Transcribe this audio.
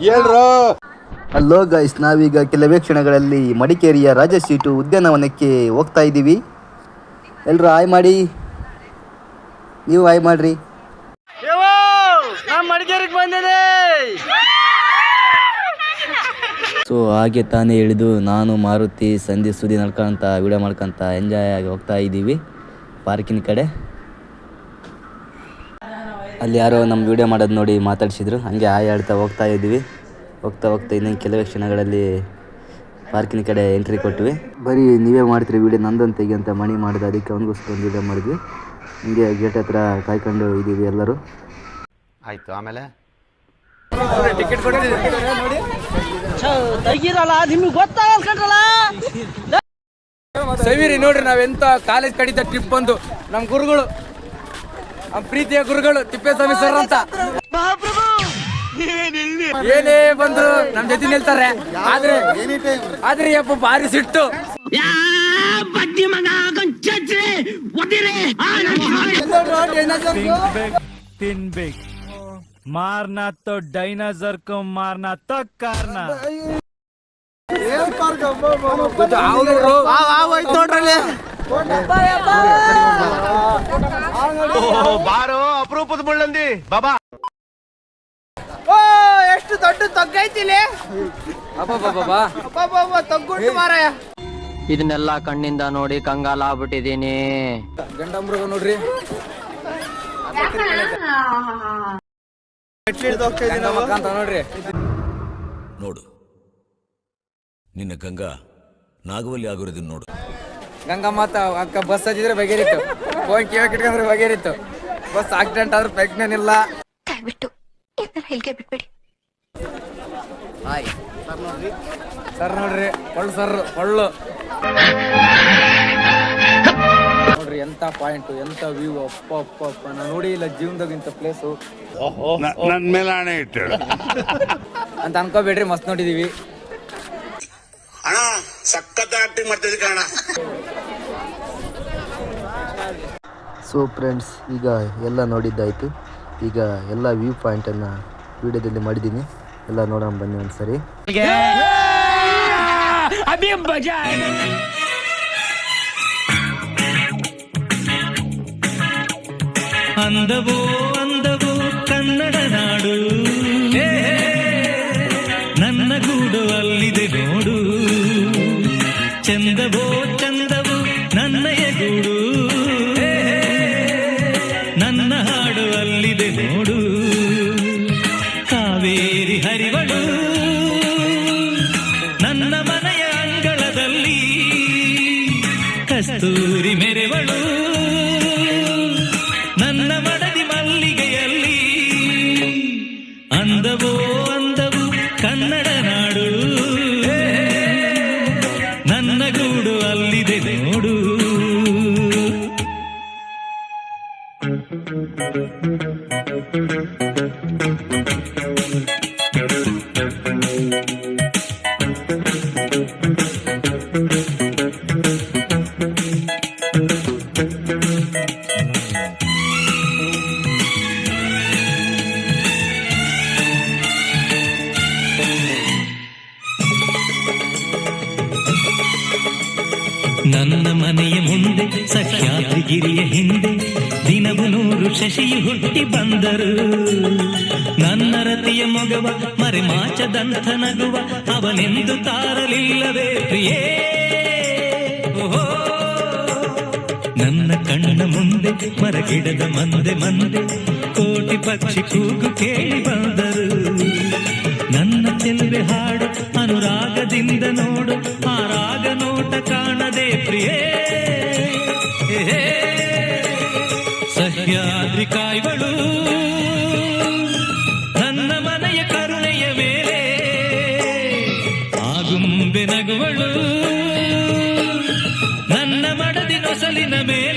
Hello guys, ನಾವೀಗ ಕೆಲವೇ ಕ್ಷಣಗಳಲ್ಲಿ ಮಡಿಕೇರಿಯ ರಾಜಸೀಟು ಉದ್ಯಾನವನಕ್ಕೆ ಹೋಗ್ತಾ ಇದ್ದೀವಿ. ಎಲ್ಲರೂ ಹಾಯ್ ಮಾಡಿ, ನೀವು ಹಾಯ್ ಮಾಡ್ರಿ. ಸೊ ಹಾಗೆ ತಾನೇ ಹೇಳಿದು ನಾನು ಮಾರುತಿ ಸಂಧಿ ಸುದ್ದಿ ನಡ್ಕೊಂತ ವಿಡಿಯೋ ಮಾಡ್ಕೊಂತ ಎಂಜಾಯ್ ಆಗಿ ಹೋಗ್ತಾ ಇದ್ದೀವಿ ಪಾರ್ಕಿನ ಕಡೆ. ಅಲ್ಲಿ ಯಾರೋ ನಮ್ಮ ವಿಡಿಯೋ ಮಾಡೋದು ನೋಡಿ ಮಾತಾಡ್ಸಿದ್ರು, ಹಾಗೆ ಹಾಯ್ ಹೇಳ್ತಾ ಹೋಗ್ತಾ ಇದ್ದೀವಿ. ಹೋಗ್ತಾ ಇನ್ನೊಂದು ಕೆಲವೇ ಕ್ಷಣಗಳಲ್ಲಿ ಪಾರ್ಕಿನ ಕಡೆ ಎಂಟ್ರಿ ಕೊಟ್ವಿ. ಬರೀ ನೀವೇ ಮಾಡ್ತೀರಿ ವಿಡಿಯೋ, ನಂದೊಂದು ತೆಗಿ ಅಂತ ಮಣಿ ಮಾಡಿದೆ, ಅದಕ್ಕೆ ಅವನಿಗೋಸ್ಕರ ಒಂದು ವಿಡಿಯೋ ಮಾಡಿದ್ವಿ. ಹಿಂಗೆ ಗೇಟ್ ಹತ್ರ ಕಾಯ್ಕೊಂಡು ಇದ್ದೀವಿ ಎಲ್ಲರೂ. ಆಯಿತು, ಆಮೇಲೆ ಟಿಕೆಟ್ ತೆಗೀರಲ್ಲ, ನಿಮ್ಗೆ ಗೊತ್ತಾಗಲ್ಲ ಸವಿರಿ ನೋಡ್ರಿ. ನಾವೆಂತ ಕಾಲೇಜ್ ಕಡಿತ ಟ್ರಿಪ್ ಬಂದು ನಮ್ಮ ಗುರುಗಳು, ನಮ್ಮ ಪ್ರೀತಿಯ ಗುರುಗಳು ತಿಪ್ಪೇಸ್ವಾಮಿ ಸರ್ ಅಂತ ಏನೇ ಬಂದ್ರು ನಮ್ ಜೊತೆ ನಿಲ್ತಾರೆ. ಆದ್ರೆ ಯಪ್ಪ ಭಾರಿ ಸಿಟ್ಟು. ತಿನ್ಬೇಕು मारना तो डायनासोर को मारना तो करना ಬಾರೋ ಅಪರೂಪದ ಮುಳ್ಳಂದಿ ಬಾಬಾ. ಎಷ್ಟು ದೊಡ್ಡ ತಗ್ಗೈತಿಲಿ, ತಗ್ಗುಂಟು ಮಾರಾಯ. ಇದನ್ನೆಲ್ಲ ಕಣ್ಣಿಂದ ನೋಡಿ ಕಂಗಾಲ ಆಗ್ಬಿಟ್ಟಿದೀನಿ. ಗಂಡ ಮೃಗ ನೋಡ್ರಿ, ನೋಡ್ರಿ ನೋಡು, ನಿನ್ನ ಗಂಗಾ ನಾಗವಲ್ಲಿ ಆಗಿರೋದನ್ನ ನೋಡು. ಗಂಗಾ ಮಾತ ಅಕ್ಕ ಬಸ್ ಹತ್ತಿದ್ರೆ ಬಗೆರಿತ್ತು, ಫೋನ್ ಕಿವಿ ಕಿಟ್ಕೊಂಡ್ರೆ ಬಗೆರಿತ್ತು. ಬಸ್ ಆಕ್ಸಿಡೆಂಟ್ ಆದ್ರೆ ಪ್ರೆಗ್ನೆಂಟ್ ಇಲ್ಲ. ದಯವಿಟ್ಟು ಹೇಳಿಕೆ ಬಿಟ್ಬಿಡಿ. ಹಾಯ್ ಸರ್ ನೋಡ್ರಿ, ಒಳ್ಳು ನೋಡ್ರಿ, ಎಂತ ಪಾಯಿಂಟ್, ಎಂತ ವ್ಯೂ. ಅಪ್ಪ ನಾ ನೋಡಿ ಇಲ್ಲ ಜೀವನದಾಗ ಇಂಥ ಪ್ಲೇಸು. ನನ್ ಮೇಲೆ ಹಣೆ ಇಟ್ಟು ಅಂತ ಅನ್ಕೋಬೇಡ್ರಿ, ಮಸ್ತ್ ನೋಡಿದೀವಿ ಅಣ್ಣ. ಸಖತ್ ಆಕ್ಟಿಂಗ್ ಮಾಡ್ತಿದ್ವಿ ಕಣ. ಸೊ ಫ್ರೆಂಡ್ಸ್, ಈಗ ಎಲ್ಲ ನೋಡಿದ್ದಾಯಿತು. ಈಗ ಎಲ್ಲ ವ್ಯೂ ಪಾಯಿಂಟನ್ನು ವಿಡಿಯೋದಲ್ಲಿ ಮಾಡಿದ್ದೀನಿ, ಎಲ್ಲ ನೋಡೋಣ ಬನ್ನಿ ಒಂದ್ಸರಿ. ಅಂದವೋ ಅಂದವೋ ಕನ್ನಡ ನಾಡು, ನನ್ನ ಗೂಡು ಅಲ್ಲಿದೆ ನೋಡು. ಚಂದವೋ ಚಂದವೋ ನನ್ನಯ ಗೂಡು, ನನ್ನ ಹಾಡು ಅಲ್ಲಿದೆ ನೋಡು. ಕಾವೇರಿ ಹರಿವಳು ನನ್ನ ಮನೆಯ ಅಂಗಳದಲ್ಲಿ, ಕಸ್ತೂರಿ ಮೆರೆವಳು ನನ್ನ ಮಡದಿ ಮಲ್ಲಿಗೆಯಲ್ಲಿ. ಅಂದವೋ ಅಂದವು ಕನ್ನಡ ನಾಡು, ನನ್ನ ಗೂಡು ಅಲ್ಲಿದೆ ನೋಡು. ನನ್ನ ಮನೆಯ ಮುಂದೆ ಸಹ್ಯಾದ್ರಿಗಿರಿಯ ಹಿಂದೆ ದಿನವು 100 ಶಶಿಯು ಹುಟ್ಟಿ ಬಂದರು. ನನ್ನ ರತಿಯ ಮೊಗವ ಮರೆಮಾಚದಂಥ ನಗುವ ಅವನೆಂದು ತಾರಲಿಲ್ಲವೇ ಪ್ರಿಯೇ. ಓಹೋ, ನನ್ನ ಕಣ್ಣ ಮುಂದೆ ಮರಗಿಡದ ಮಂದೆ ಕೋಟಿ ಪಕ್ಷಿ ಕೂಗು ಕೇಳಿ ಬಂದರು. ನನ್ನ ಚೆಲುವೆ ಹಾಡು ಅನುರಾಗದಿಂದ ನೋಡು, ಆ ರಾಗ ನೋಟ ಕಾಣದೆ ಪ್ರಿಯೇ. ಸಹ್ಯಾದ್ರಿ ಕಾಯ್ವಳು ನನ್ನ ಮನೆಯ ಕರುಣೆಯ ಮೇಲೆ, ಆಗುಂಬೆ ನಗುವಳು ನನ್ನ ಮಡದಿ ನೊಸಲಿನ ಮೇಲೆ.